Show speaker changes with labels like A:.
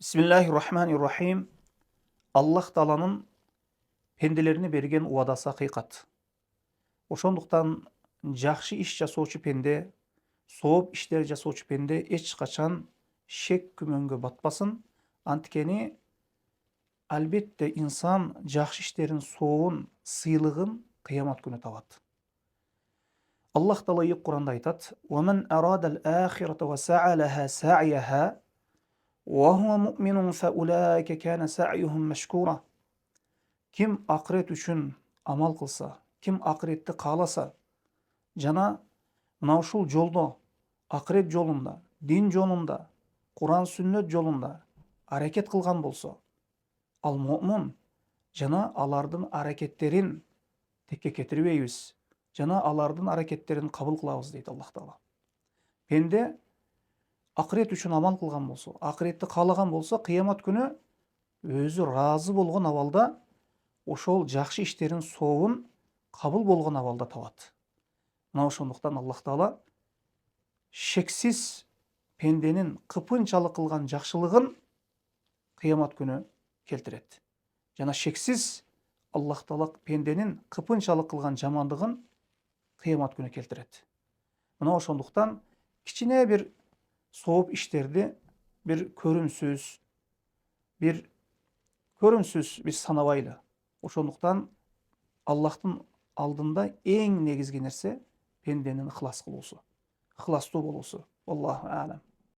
A: Bismillahirrahmanirrahim. Allah Taala'nın pendelerini bergen uadası hakikat. Ошондуктан жакшы иш жасоочу пенде, сооп иштер жасоочу пенде эч качан шек күмөнгө батпасын. Анткени албетте инсан жакшы иштерин сообун, сыйлыгын кыямат күнү табат. Аллах Таала Кур'анда айтат: "Ваман арадал ахирата ва са'a лаха сa'яха ва хува му'минун фаулаика кана сa'юхум машкура." Kim akıret üçün amal kılsa, kim akıretти kaalаса, жана мына ушул жолдо, акырет жолунда, дин жолунда, Кур'ан сүннөт жолунда аракет кылган болсо, ал муъмин, жана алардын аракеттерин текке кетирбейбиз, жана алардын аракеттерин кабыл кылабыз дейт Аллах Таала. Пенде акырет үчүн амал кылган болсо, акыретти каалаган болсо, кыямат күнү өзү ыраазы болгон абалда ошол жакшы иштерин сообун кабыл болгон абалда табат. Мына ошондуктан Аллах Таала шексиз пенденин кыпынчалык кылган жакшылыгын кыямат күнү келтирет. Жана шексиз Аллах Таала пенденин кыпынчалык кылган жамандыгын кыямат күнү келтирет. Мына ошондуктан кичине бир сооп иштерди бир көрүмсүз бир санабайлы. Ошондуктан Аллахтын алдында эң негизги нерсе пенденин ыхлас кылуусу, ыхластуу болуусу. Аллаху а'лам.